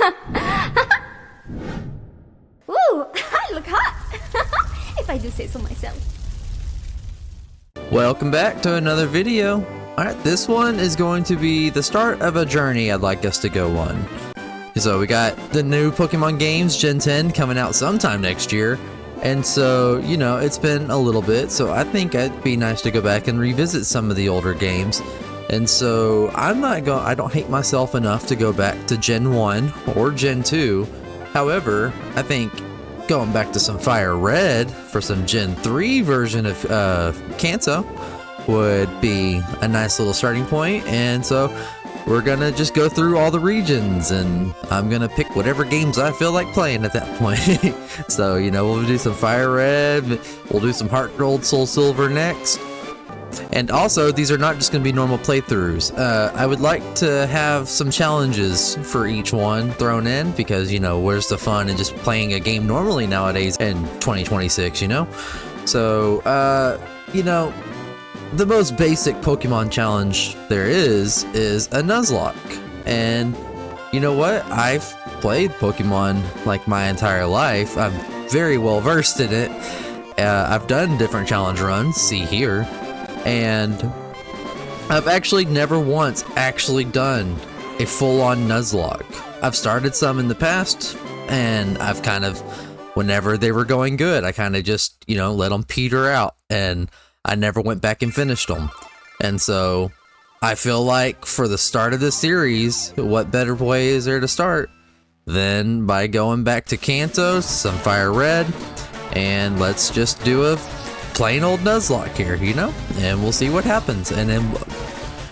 Ooh, I look hot, if I do say so myself. Welcome back to another video. Alright, this one is going to be the start of a journey I'd like us to go on. So we got the new Pokemon games, Gen 10, coming out sometime next year. And so, you know, it's been a little bit, so I think it'd be nice to go back and revisit some of the older games. And so I don't hate myself enough to go back to Gen 1 or Gen 2. However, I think going back to some Fire Red for some Gen 3 version of Kanto would be a nice little starting point. And so we're gonna just go through all the regions, and I'm gonna pick whatever games I feel like playing at that point. So, you know, we'll do some Fire Red, we'll do some Heart Gold, Soul Silver next. And also, these are not just going to be normal playthroughs. I would like to have some challenges for each one thrown in, because, you know, where's the fun in just playing a game normally nowadays in 2026, you know? So, you know, the most basic Pokemon challenge there is a Nuzlocke. And you know what? I've played Pokemon like my entire life. I'm very well versed in it. I've done different challenge runs, see here. And I've actually never once actually done a full-on Nuzlocke. I've started some in the past, and I've kind of, whenever they were going good, I kind of just, you know, let them peter out, and I never went back and finished them. And so I feel like for the start of the series, what better way is there to start than by going back to Kanto, some Fire Red, and let's just do a plain old Nuzlocke here, you know, and we'll see what happens. And then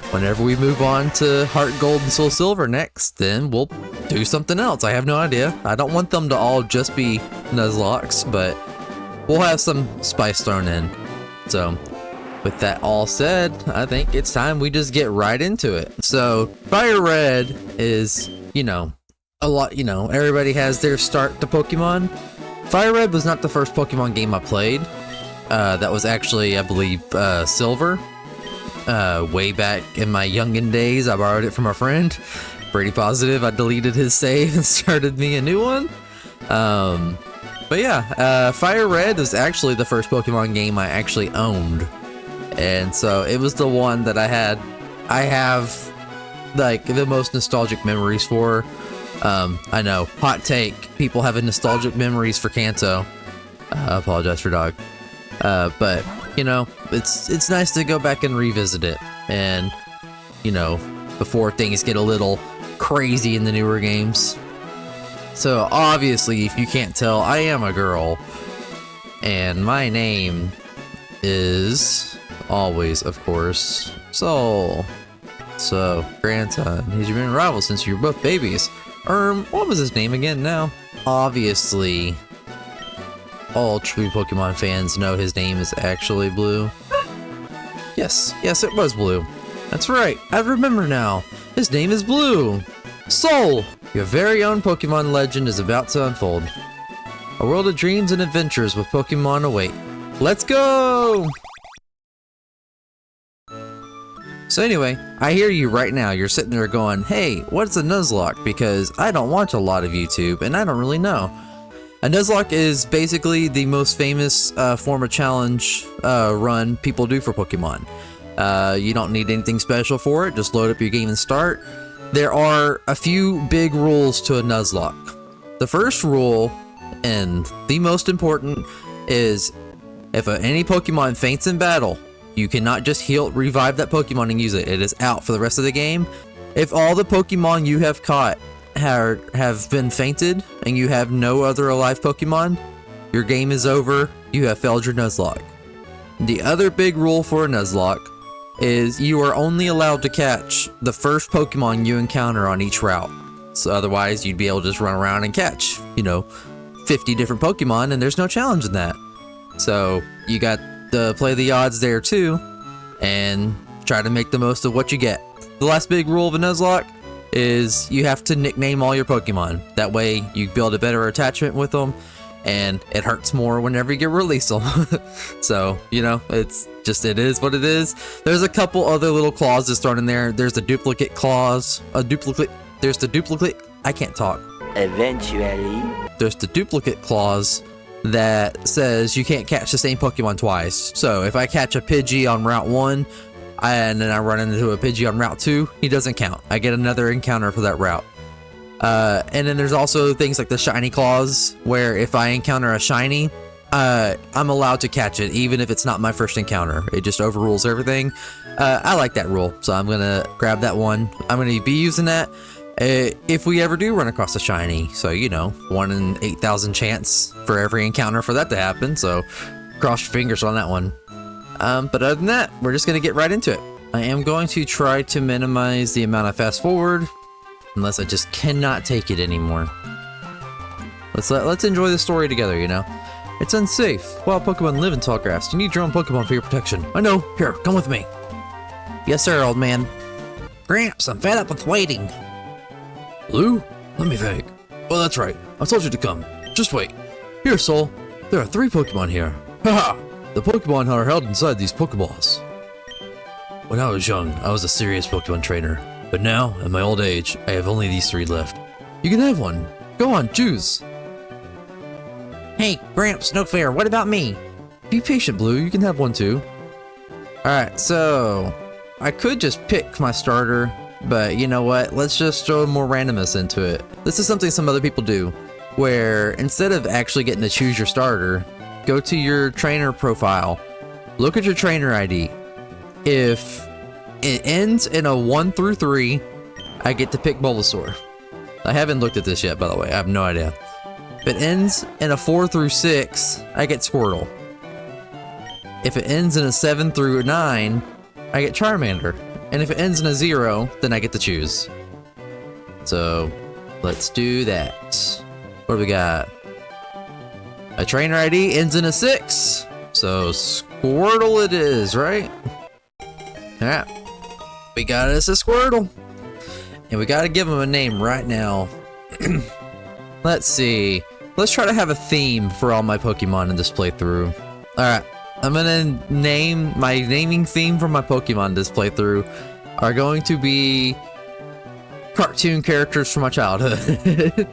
whenever we move on to Heart Gold and Soul Silver next, then we'll do something else. I have no idea. I don't want them to all just be Nuzlockes, but we'll have some spice thrown in. So with that all said, I think it's time we just get right into it. So Fire Red is, you know, a lot, you know, everybody has their start to Pokemon. Fire Red was not the first Pokemon game I played. That was actually, I believe, Silver. Way back in my youngin' days, I borrowed it from a friend. Pretty positive I deleted his save and started me a new one. But yeah, Fire Red was actually the first Pokemon game I actually owned. And so it was the one that I have, like, the most nostalgic memories for. I know, hot take, people have nostalgic memories for Kanto. I apologize for dog. But, you know, it's nice to go back and revisit it. And, you know, before things get a little crazy in the newer games. So, obviously, if you can't tell, I am a girl. And my name is always, of course, Soul. So, grandson, he's your main rival since you were both babies. What was his name again now? Obviously, all true Pokemon fans know his name is actually Blue. Yes, it was Blue. That's right, I remember now. His name is Blue. Soul! Your very own Pokemon legend is about to unfold. A world of dreams and adventures with Pokemon await. Let's go! So anyway, I hear you right now. You're sitting there going, hey, what's a Nuzlocke? Because I don't watch a lot of YouTube and I don't really know. A Nuzlocke is basically the most famous form of challenge run people do for Pokemon. You don't need anything special for it, just load up your game and start. There are a few big rules to a Nuzlocke. The first rule, and the most important, is if any Pokemon faints in battle, you cannot just revive that Pokemon and use it. It is out for the rest of the game. If all the Pokemon you have caught have been fainted and you have no other alive Pokemon, your game is over. You have failed your Nuzlocke. The other big rule for a Nuzlocke is you are only allowed to catch the first Pokemon you encounter on each route. So otherwise you'd be able to just run around and catch, you know, 50 different Pokemon, and there's no challenge in that. So you got to play the odds there too and try to make the most of what you get. The last big rule of a Nuzlocke is you have to nickname all your Pokemon. That way you build a better attachment with them, and it hurts more whenever you release them. So, you know, it is what it is. There's a couple other little clauses thrown in there. There's the duplicate clause, there's the duplicate, I can't talk. Eventually. There's the duplicate clause that says you can't catch the same Pokemon twice. So if I catch a Pidgey on Route 1 and then I run into a Pidgey on Route 2, he doesn't count. I get another encounter for that route. And then there's also things like the shiny clause, where if I encounter a shiny, I'm allowed to catch it, even if it's not my first encounter. It just overrules everything. I like that rule, so I'm gonna grab that one. I'm gonna be using that if we ever do run across a shiny. So, you know, 1 in 8,000 chance for every encounter for that to happen. So, cross your fingers on that one. But other than that, we're just gonna get right into it. I am going to try to minimize the amount of fast forward, unless I just cannot take it anymore. Let's enjoy the story together, you know? It's unsafe. Wild Pokemon live in tall grass. You need your own Pokemon for your protection. I know. Here, come with me. Yes, sir, old man. Gramps, I'm fed up with waiting. Lou? Let me think. Oh, that's right. I told you to come. Just wait. Here, Soul. There are 3 Pokemon here. Haha! The Pokemon are held inside these Pokeballs. When I was young, I was a serious Pokemon trainer. But now, at my old age, I have only these 3 left. You can have one. Go on, choose. Hey, Gramps, no fair. What about me? Be patient, Blue. You can have one too. Alright, so I could just pick my starter, but you know what? Let's just throw more randomness into it. This is something some other people do, where instead of actually getting to choose your starter, go to your trainer profile, look at your trainer ID. If it ends in a 1 through 3, I get to pick Bulbasaur. I haven't looked at this yet, by the way. I have no idea. If it ends in a 4 through 6, I get Squirtle. If it ends in a 7 through 9, I get Charmander. And if it ends in a 0, then I get to choose. So, let's do that. What do we got? A trainer ID ends in a 6. So, Squirtle it is, right? Alright. We got us a Squirtle. And we gotta give him a name right now. Let's see. Let's try to have a theme for all my Pokemon in this playthrough. Alright, I'm gonna name my naming theme for my Pokemon this playthrough are going to be cartoon characters from my childhood.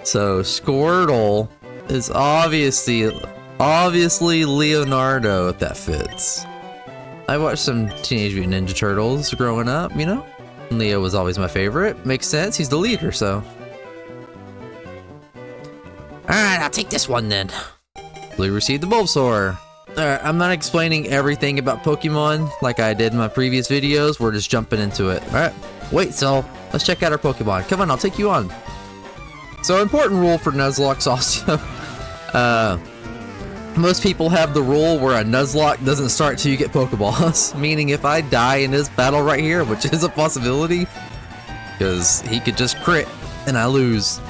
So Squirtle is obviously Leonardo, if that fits. I watched some Teenage Mutant Ninja Turtles growing up, you know? Leo was always my favorite. Makes sense, he's the leader, so. Alright, I'll take this one then. Blue received the Bulbasaur. Alright, I'm not explaining everything about Pokemon like I did in my previous videos. We're just jumping into it. Alright, wait, so let's check out our Pokemon. Come on, I'll take you on. So, important rule for Nuzlocke also. Most people have the rule where a Nuzlocke doesn't start till you get Pokeballs. Meaning if I die in this battle right here, which is a possibility, because he could just crit and I lose,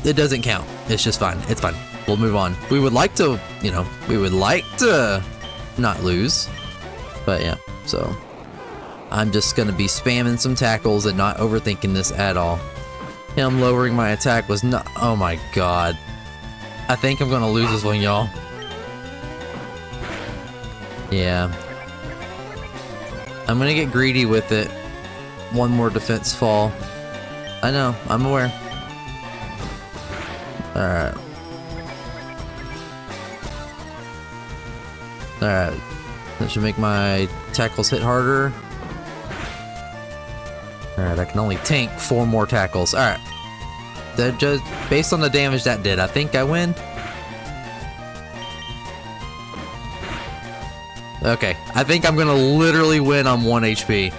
it doesn't count. It's just fine. It's fine. We'll move on. We would like to, you know, not lose. But yeah, so I'm just gonna be spamming some tackles and not overthinking this at all. Him lowering my attack was not, oh my god. I think I'm gonna lose this one, y'all. Yeah. I'm gonna get greedy with it. One more defense fall. I know, I'm aware. Alright. Alright. That should make my tackles hit harder. Alright, I can only tank 4 more tackles. Alright. That just based on the damage that did, I think I win. Okay, I think I'm gonna literally win on 1 HP.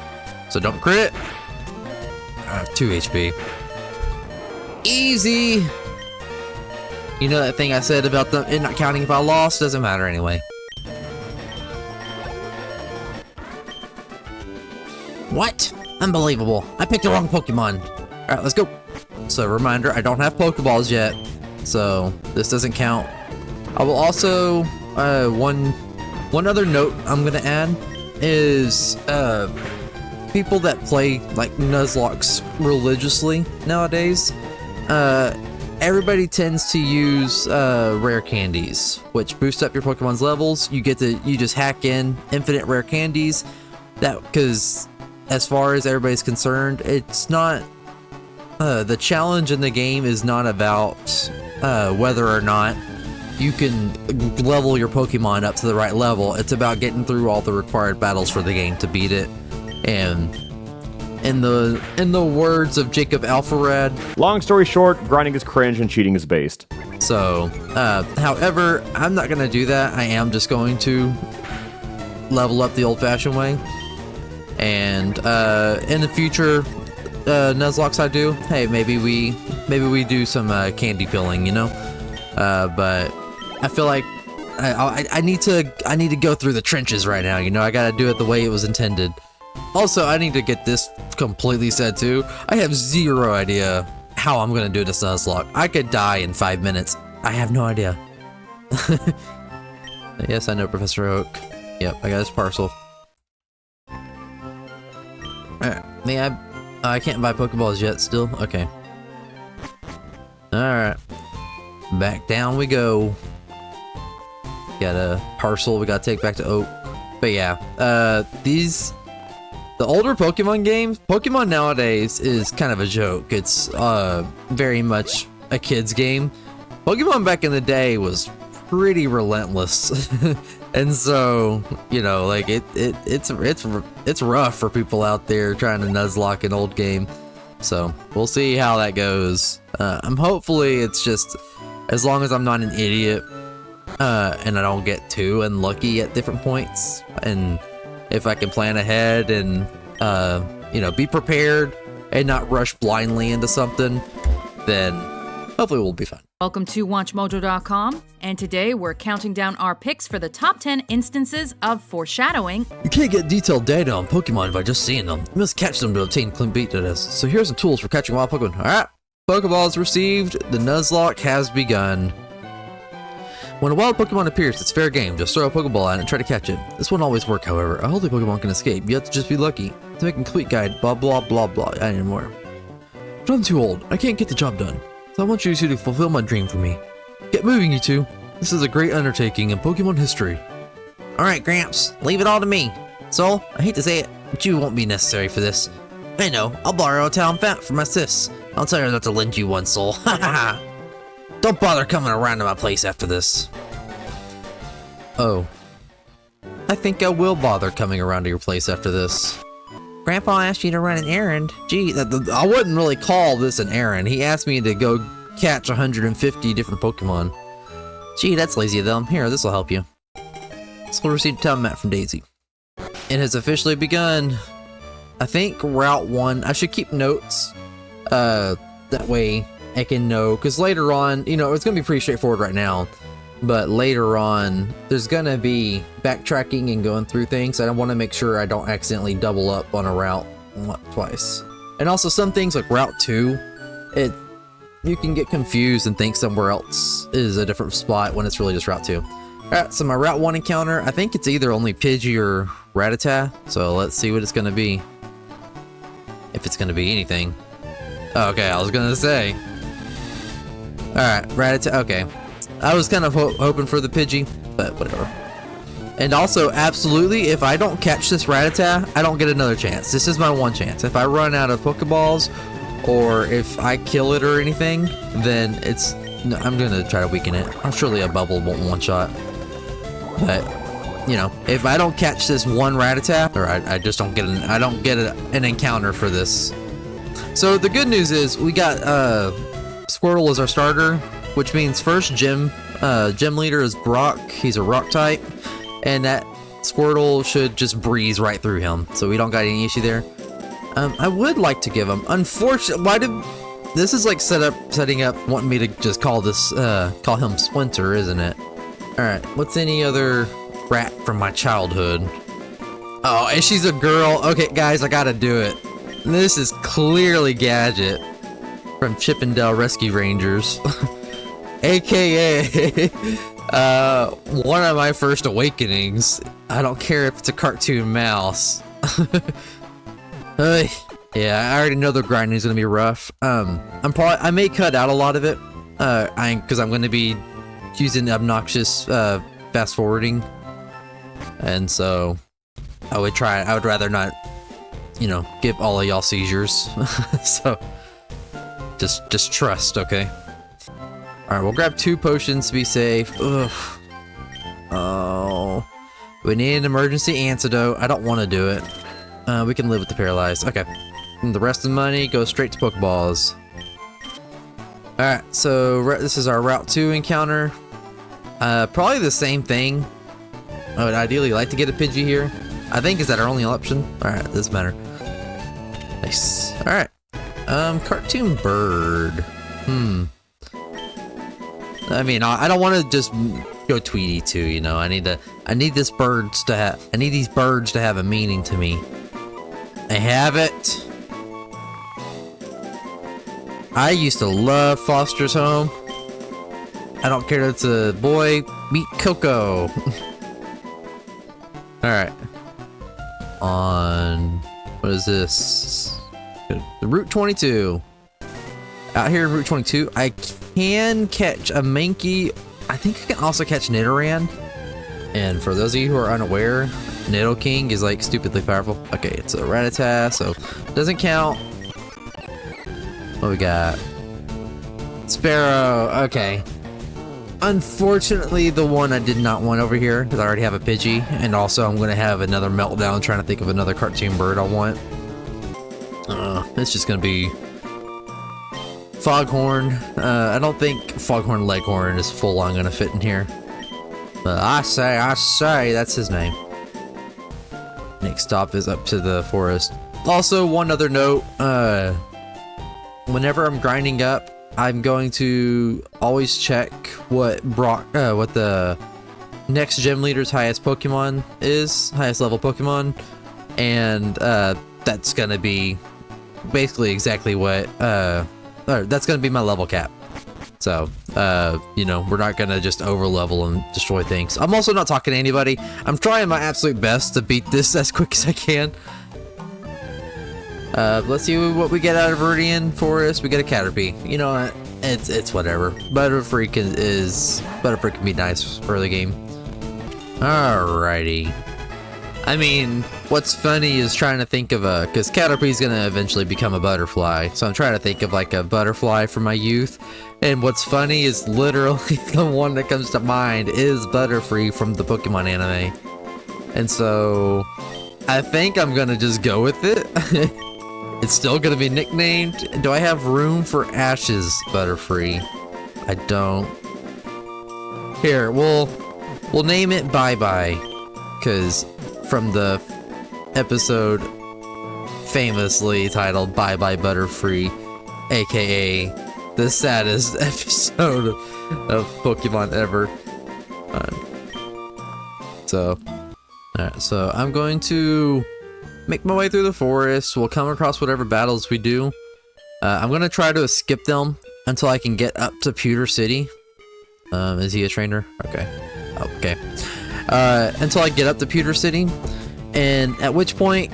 So don't crit. 2 HP. Easy! You know that thing I said about it not counting if I lost? Doesn't matter anyway. What? Unbelievable. I picked the wrong Pokemon. Alright, let's go. So, reminder, I don't have Pokeballs yet. So, this doesn't count. I will also, one other note I'm gonna add is, people that play, like, Nuzlocke religiously nowadays, everybody tends to use rare candies, which boost up your Pokemon's levels. You just hack in infinite rare candies. Because as far as everybody's concerned, it's not the challenge in the game is not about whether or not you can level your Pokemon up to the right level. It's about getting through all the required battles for the game to beat it. And in the words of Jacob Alpharad, long story short, grinding is cringe and cheating is based. So, however, I'm not gonna do that. I am just going to level up the old-fashioned way. And in the future Nuzlocks I do, hey, maybe we do some candy peeling, you know. But I feel like I need to go through the trenches right now. You know, I gotta do it the way it was intended. Also, I need to get this completely said too. I have zero idea how I'm gonna do this Nuzlocke. I could die in 5 minutes. I have no idea. Yes, I know, Professor Oak. Yep, I got his parcel. Alright, I can't buy Pokeballs yet still? Okay. Alright. Back down we go. Got a parcel we gotta take back to Oak. But yeah, the older Pokemon games, Pokemon nowadays is kind of a joke. It's very much a kid's game. Pokemon back in the day was pretty relentless. And so, you know, like it's rough for people out there trying to Nuzlocke an old game. So we'll see how that goes. Hopefully it's just, as long as I'm not an idiot and I don't get too unlucky at different points, and if I can plan ahead and you know, be prepared and not rush blindly into something, then hopefully we'll be fine. Welcome to WatchMojo.com, and today we're counting down our picks for the top 10 instances of foreshadowing. You can't get detailed data on Pokemon by just seeing them. You must catch them to obtain complete data. So here's some tools for catching wild Pokemon. Alright, Pokeballs received. The Nuzlocke has begun. When a wild Pokemon appears, it's fair game. Just throw a Pokeball at it and try to catch it. This won't always work, however. A healthy Pokemon can escape. You have to just be lucky. To make a complete guide, blah blah blah blah, I need more. But I'm too old. I can't get the job done. So I want you two to fulfill my dream for me. Get moving, you two. This is a great undertaking in Pokemon history. Alright, Gramps. Leave it all to me. Soul, I hate to say it, but you won't be necessary for this. I know. I'll borrow a town fat from my sis. I'll tell her not to lend you one, Soul. Ha ha ha. Don't bother coming around to my place after this. Oh. I think I will bother coming around to your place after this. Grandpa asked you to run an errand. Gee, I wouldn't really call this an errand. He asked me to go catch 150 different Pokemon. Gee, that's lazy of them. Here, this'll help you. So we'll receive a town map from Daisy. It has officially begun. I think Route 1, I should keep notes. That way I can know, because later on, you know, it's going to be pretty straightforward right now. But later on, there's gonna be backtracking and going through things. I want to make sure I don't accidentally double up on a route twice. And also some things like Route 2, you can get confused and think somewhere else is a different spot when it's really just Route 2. Alright, so my Route 1 encounter, I think it's either only Pidgey or Rattata. So let's see what it's gonna be. If it's gonna be anything. Oh, okay, I was gonna say. Alright, Rattata, okay. I was kind of hoping for the Pidgey, but whatever. And also, absolutely, if I don't catch this Rattata, I don't get another chance. This is my one chance. If I run out of Pokeballs, or if I kill it or anything, then no, I'm gonna try to weaken it. Surely a bubble won't one-shot. But, you know, if I don't catch this one Rattata, or I just don't get an encounter for this. So the good news is, we got Squirtle as our starter, which means first gym leader is Brock. He's a rock type, and that Squirtle should just breeze right through him, so we don't got any issue there. I would like to give him, unfortunately, this is like setting up wanting me to just call him Splinter, isn't it? Alright, what's any other rat from my childhood? Oh, and she's a girl. Okay, guys, I gotta do it. This is clearly Gadget from Chippendale Rescue Rangers. AKA one of my first awakenings. I don't care if it's a cartoon mouse. Yeah, I already know the grinding is gonna be rough. I may cut out a lot of it, because I'm gonna be using obnoxious fast forwarding, and so I would rather not, you know, give all of y'all seizures. So Just trust, okay? Alright, we'll grab 2 potions to be safe. Ugh. Oh. We need an emergency antidote. I don't want to do it. We can live with the paralyzed. Okay. And the rest of the money goes straight to Pokeballs. Alright, so this is our Route 2 encounter. Probably the same thing. I would ideally like to get a Pidgey here. I think is that our only option? Alright, doesn't matter. Nice. Alright. Cartoon bird. I mean, I don't want to just go Tweety too, you know. I need these birds to have a meaning to me. I have it. I used to love Foster's Home. I don't care if it's a boy. Meet Coco. Alright. On... what is this? The Route 22. Out here in Route 22, I can catch a Mankey. I think I can also catch Nidoran. And for those of you who are unaware, Nidoking is like stupidly powerful. Okay, it's a Rattata, so it doesn't count. What we got? Sparrow. Okay. Unfortunately, the one I did not want over here, because I already have a Pidgey, and also I'm going to have another meltdown trying to think of another cartoon bird I want. It's just going to be Foghorn. I don't think Foghorn Leghorn is full on going to fit in here. But I say, that's his name. Next stop is up to the forest. Also, one other note, whenever I'm grinding up, I'm going to always check what the next gym leader's highest Pokemon is, highest level Pokemon, and that's gonna be basically exactly what that's gonna be my level cap. So you know, we're not gonna just over level and destroy things. I'm also not talking to anybody. I'm trying my absolute best to beat this as quick as I can. Let's see what we get out of Viridian Forest. We get a Caterpie. You know what? It's whatever. Butterfree can be nice for the game. Alrighty. I mean, what's funny is trying to think of because Caterpie's gonna eventually become a butterfly. So I'm trying to think of like a butterfly from my youth. And what's funny is literally the one that comes to mind is Butterfree from the Pokemon anime. And so I think I'm gonna just go with it. It's still gonna be nicknamed. Do I have room for Ash's Butterfree? I don't. Here, we'll name it Bye Bye, because from the episode famously titled Bye Bye Butterfree, aka the saddest episode of Pokemon ever. Alright, so I'm going to make my way through the forest. We'll come across whatever battles we do. I'm gonna try to skip them until I can get up to Pewter City. Is he a trainer? Okay. Okay. Until I get up to Pewter City, and at which point,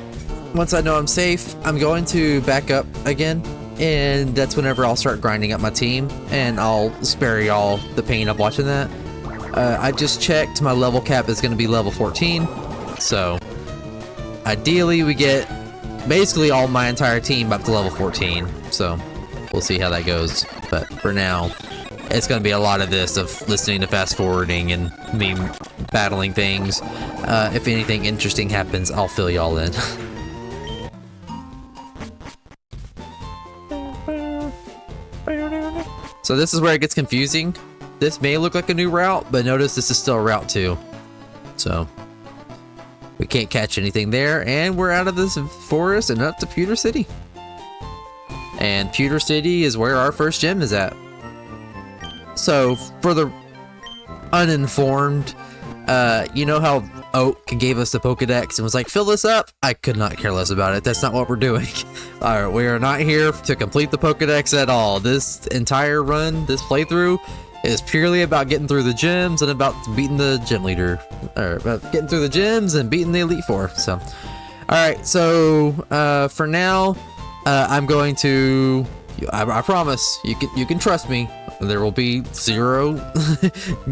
once I know I'm safe, I'm going to back up again, and that's whenever I'll start grinding up my team, and I'll spare y'all the pain of watching that. I just checked, my level cap is going to be level 14, so ideally we get basically all my entire team up to level 14, so we'll see how that goes. But for now, it's going to be a lot of this, of listening to fast forwarding and me battling things. If anything interesting happens, I'll fill y'all in. So this is where it gets confusing. This may look like a new route, but notice this is still Route 2. So we can't catch anything there, and we're out of this forest and up to Pewter City. And Pewter City is where our first gym is at. So for the uninformed, you know how Oak gave us the Pokedex and was like, fill this up? I could not care less about it. That's not what we're doing. Alright, we are not here to complete the Pokedex at all. This entire run, this playthrough, is purely about getting through the gyms and about beating the gym leader. Or about getting through the gyms and beating the Elite Four. So, alright, so for now, I'm going to, I promise, you can trust me. There will be zero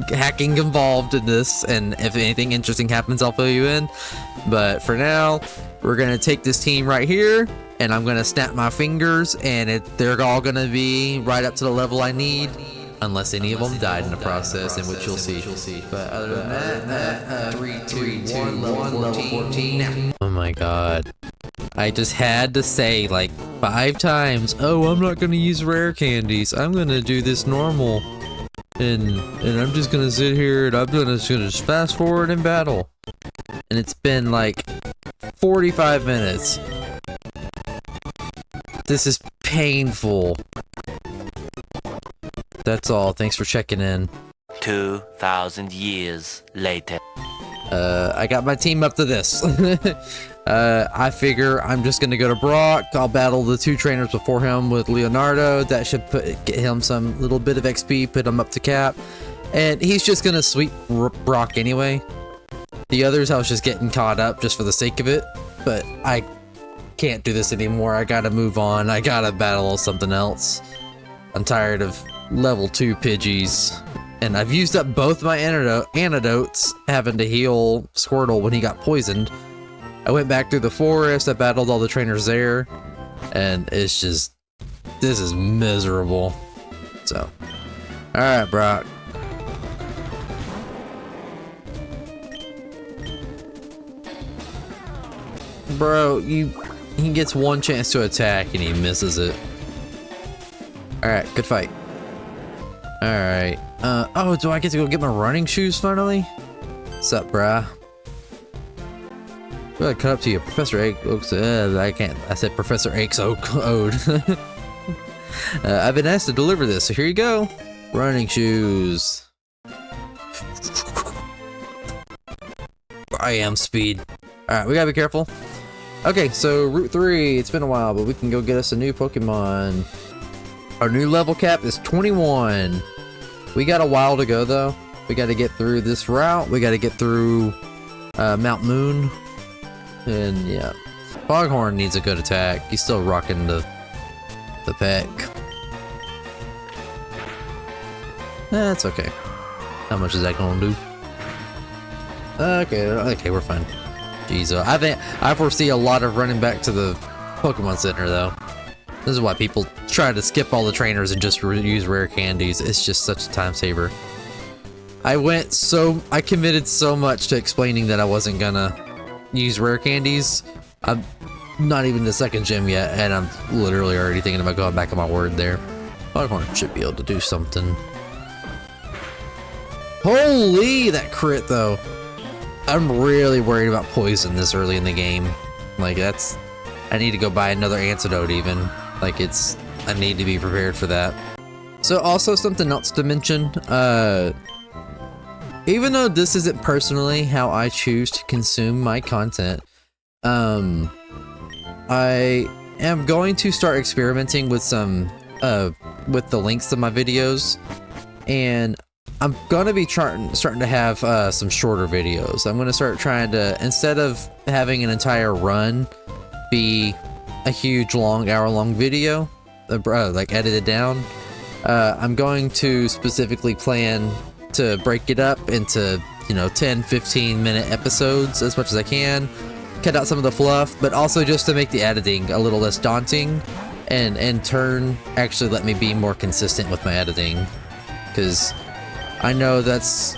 hacking involved in this, and if anything interesting happens, I'll fill you in. But for now, we're gonna take this team right here, and I'm gonna snap my fingers, and they're all gonna be right up to the level I need, unless any of them died in the process, in which you'll see. But other than that, 3, 2, 1, level 14 now. Oh my god. I just had to say like 5 times, oh, I'm not gonna use rare candies. I'm gonna do this normal. And I'm just gonna sit here and I'm gonna just fast forward in battle. And it's been like 45 minutes. This is painful. That's all. Thanks for checking in. 2,000 years later. I got my team up to this. I figure I'm just gonna go to Brock. I'll battle the 2 trainers before him with Leonardo. That should get him some little bit of XP, put him up to cap. And he's just gonna sweep Brock anyway. The others I was just getting caught up just for the sake of it. But I can't do this anymore. I gotta move on. I gotta battle something else. I'm tired of level 2 Pidgeys. And I've used up both my antidotes, having to heal Squirtle when he got poisoned. I went back through the forest, I battled all the trainers there, and it's just, this is miserable. So, alright, Brock. Bro, he gets 1 chance to attack and he misses it. Alright, good fight. Alright. Oh, do I get to go get my running shoes finally? What's up, brah? Well, I cut up to you, Professor Oaks. I can't. I said Professor Oaks Ode. I've been asked to deliver this, so here you go. Running shoes. I am speed. Alright, we gotta be careful. Okay, so Route 3. It's been a while, but we can go get us a new Pokemon. Our new level cap is 21. We got a while to go though. We got to get through this route. We got to get through Mount Moon. And yeah, Foghorn needs a good attack. He's still rocking the pack. That's okay. How much is that gonna do? Okay, we're fine. Jeez, I foresee a lot of running back to the Pokemon Center though. This is why people try to skip all the trainers and just use rare candies. It's just such a time saver. I committed so much to explaining that I wasn't gonna use rare candies. I'm not even the 2nd gym yet, and I'm literally already thinking about going back on my word there. Foghorn should be able to do something. Holy, that crit though. I'm really worried about poison this early in the game. Like I need to go buy another antidote even. Like I need to be prepared for that. So also something else to mention, even though this isn't personally how I choose to consume my content, I am going to start experimenting with some, with the links to my videos, and I'm gonna be starting to have some shorter videos. I'm gonna start trying to, instead of having an entire run be a huge hour-long video, like edited down, I'm going to specifically plan to break it up into, 10-15 minute episodes as much as I can, cut out some of the fluff, but also just to make the editing a little less daunting, and in turn actually let me be more consistent with my editing, because I know that's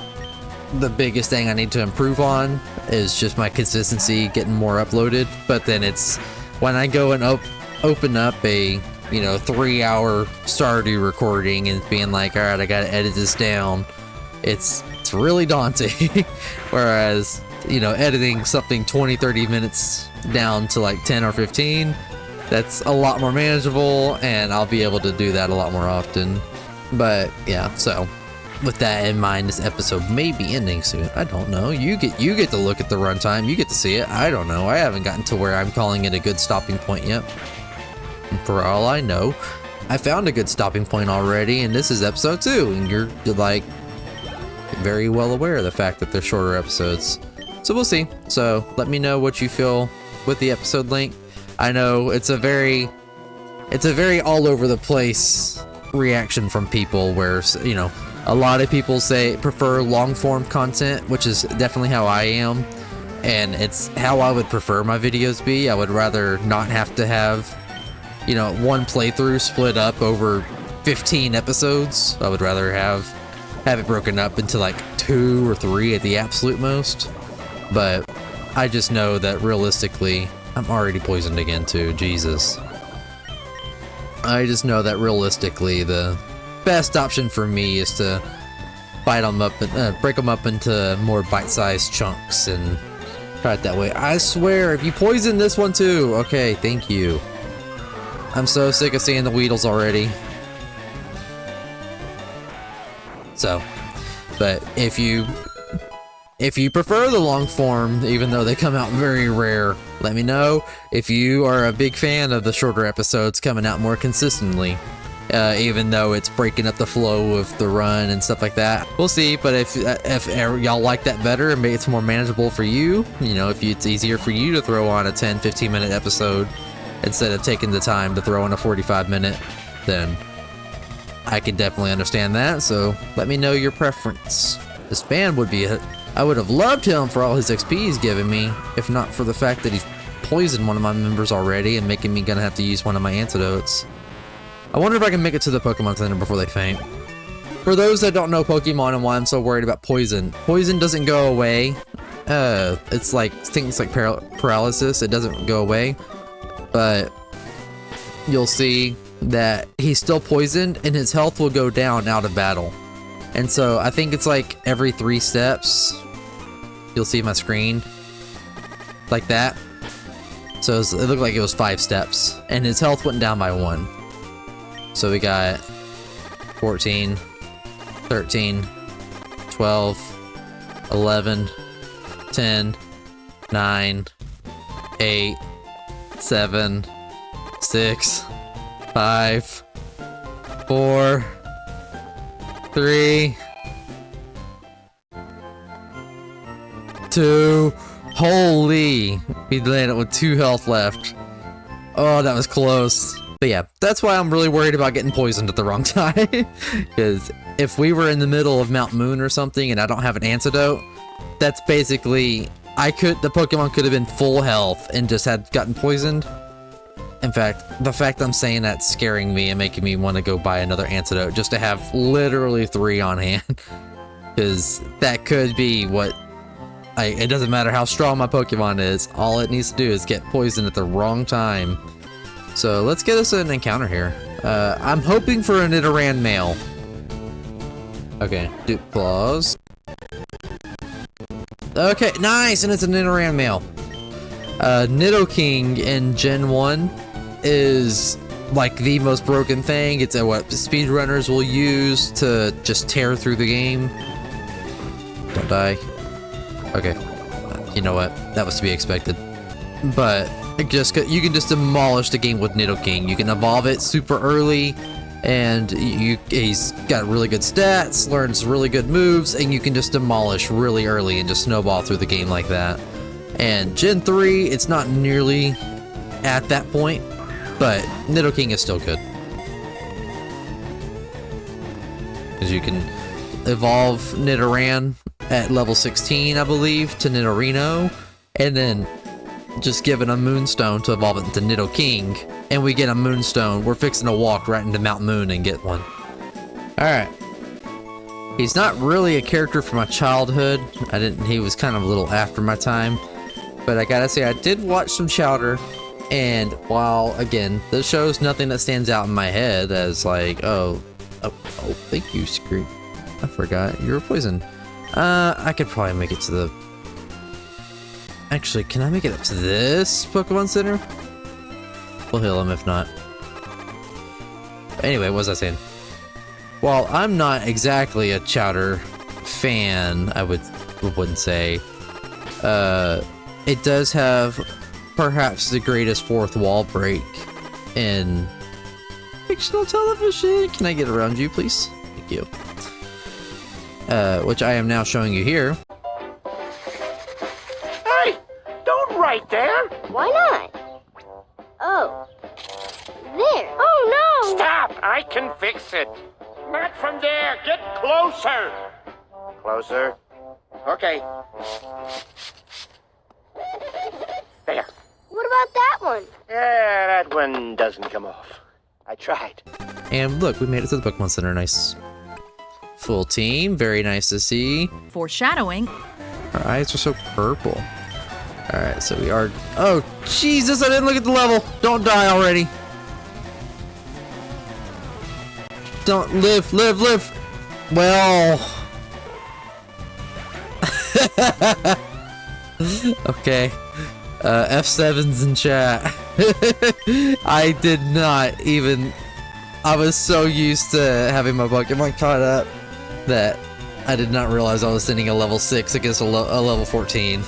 the biggest thing I need to improve on, is just my consistency, getting more uploaded. But then it's when I go and open up a 3-hour Stardew recording and being like, all right, I gotta edit this down, it's really daunting. Whereas editing something 20-30 minutes down to like 10 or 15, that's a lot more manageable, and I'll be able to do that a lot more often. But yeah, so with that in mind, this episode may be ending soon. I don't know. You get to look at the runtime. You get to see it. I don't know. I haven't gotten to where I'm calling it a good stopping point yet. And for all I know, I found a good stopping point already, and this is episode 2, and you're like very well aware of the fact that they're shorter episodes. So we'll see. So let me know what you feel with the episode length. I know it's a very all over the place reaction from people where, you know, a lot of people prefer long form content, which is definitely how I am. And it's how I would prefer my videos be. I would rather not have to have, you know, one playthrough split up over 15 episodes. I would rather have it broken up into like 2 or 3 at the absolute most. But I just know that realistically, I'm already poisoned again too, Jesus. I just know that realistically, the best option for me is to bite them up and break them up into more bite-sized chunks and try it that way. I swear, if you poison this one too, okay, thank you. I'm so sick of seeing the Weedles already. So, but if you prefer the long form, even though they come out very rare, let me know. If you are a big fan of the shorter episodes coming out more consistently, even though it's breaking up the flow of the run and stuff like that, we'll see. But if y'all like that better and it's more manageable for you, you know, if it's easier for you to throw on a 10-15 minute episode instead of taking the time to throw in a 45-minute, then I can definitely understand that. So let me know your preference. This band would be I would have loved him for all his XP he's given me, if not for the fact that he's poisoned one of my members already and making me gonna have to use one of my antidotes. I wonder if I can make it to the Pokemon Center before they faint. For those that don't know Pokemon and why I'm so worried about poison doesn't go away. It's like things like paralysis, it doesn't go away. But you'll see that he's still poisoned and his health will go down out of battle. And so I think it's like every 3 steps, you'll see my screen like that. So it looked like it was 5 steps and his health went down by 1. So we got 14, 13, 12, 11, 10, 9, 8, 7, 6, 5, 4, 3, 2. Holy, we landed with 2 health left. Oh, that was close. But yeah, that's why I'm really worried about getting poisoned at the wrong time. Because if we were in the middle of Mount Moon or something and I don't have an antidote, that's basically, the Pokemon could have been full health and just had gotten poisoned. In fact, the fact I'm saying that's scaring me and making me want to go buy another antidote just to have literally 3 on hand. Because that could be what, it doesn't matter how strong my Pokemon is, all it needs to do is get poisoned at the wrong time. So let's get us an encounter here. I'm hoping for a Nidoran male. Okay, Dupe Claws. Okay, nice, and it's a Nidoran male. Nidoking in Gen 1 is like the most broken thing. It's what speedrunners will use to just tear through the game. Don't die. Okay, you know what? That was to be expected. But you can just demolish the game with Nidoking. You can evolve it super early, and he's got really good stats, learns really good moves, and you can just demolish really early and just snowball through the game like that. And Gen 3, it's not nearly at that point, but Nidoking is still good. Because you can evolve Nidoran at level 16, I believe, to Nidorino, and then just given a Moonstone to evolve it into Nidoking, and we get a Moonstone. We're fixing to walk right into Mount Moon and get one. Alright. He's not really a character from my childhood. He was kind of a little after my time. But I gotta say, I did watch some Chowder, and while, again, this shows nothing that stands out in my head as like, oh, thank you, Scream. I forgot, you were poisoned. I could probably make it to the... Actually, can I make it up to this Pokemon Center? We'll heal him if not. Anyway, what was I saying? While I'm not exactly a Chowder fan, I wouldn't say, it does have perhaps the greatest fourth wall break in fictional television. Can I get around you, please? Thank you. Which I am now showing you here. Hey, don't write there. Why not? Oh. There. Oh, no! Stop! I can fix it. Not from there. Get closer. Closer? Okay. There. What about that one? Yeah, that one doesn't come off. I tried. And look, we made it to the Pokemon Center. Nice. Full team. Very nice to see. Foreshadowing. Our eyes are so purple. Alright, so we are... Oh, Jesus, I didn't look at the level. Don't die already. Don't live. Well... Okay. F7's in chat. I did not even... I was so used to having my Pokemon caught up that I did not realize I was sending a level 6 against a level 14.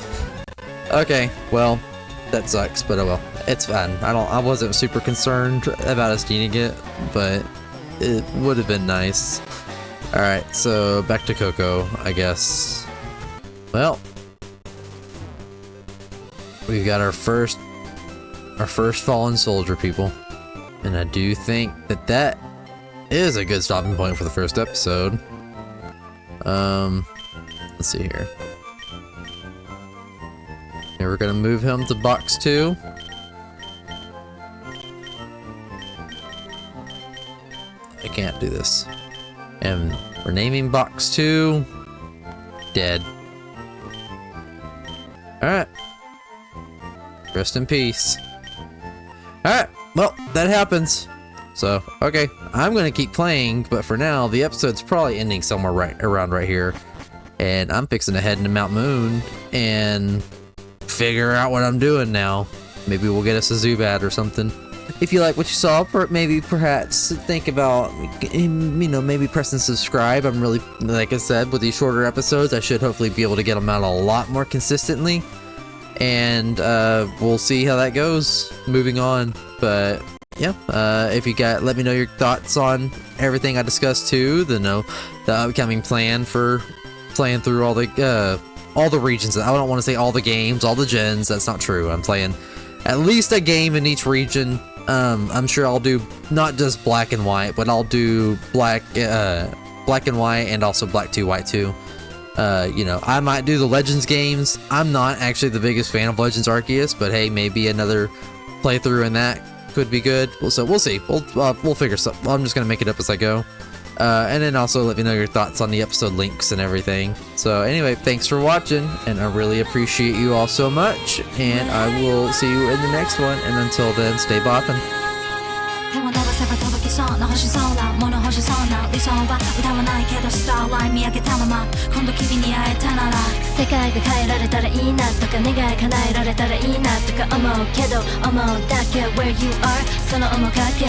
Okay, well, that sucks, but oh well. It's fine. I wasn't super concerned about us needing it, but it would have been nice. Alright, so back to Coco, I guess. Well, we've got our first fallen soldier, people. And I do think that that is a good stopping point for the first episode. Let's see here. Okay, we're gonna move him to box 2. I can't do this. And we're naming box 2 dead. Alright. Rest in peace. Alright, well, that happens. So, okay, I'm gonna keep playing, but for now, the episode's probably ending somewhere around right here. And I'm fixing to head into Mount Moon and figure out what I'm doing now. Maybe we'll get us a Zubat or something. If you like what you saw, maybe perhaps think about, maybe pressing subscribe. I'm really, like I said, with these shorter episodes, I should hopefully be able to get them out a lot more consistently. And we'll see how that goes moving on. But yeah, if you let me know your thoughts on everything I discussed too. The upcoming plan for playing through all the regions. I don't want to say all the games, all the gens. That's not true. I'm playing at least a game in each region. I'm sure I'll do not just black and white, but I'll do black and white and also black 2, white 2. I might do the Legends games. I'm not actually the biggest fan of Legends Arceus, but hey, maybe another playthrough in that could be good. So we'll see. We'll figure something. I'm just gonna make it up as I go. And then also let me know your thoughts on the episode links and everything. So anyway, thanks for watching, and I really appreciate you all so much. And I will see you in the next one. And until then, stay bopping. 手を伸ばせば届きそうな星空物欲しそうな理想は歌わないけどスターライン見上げたまま今度君に会えたなら世界が変えられたらいいなとか願い叶えられたらいいなとか思うけど思うだけ Where you are その面影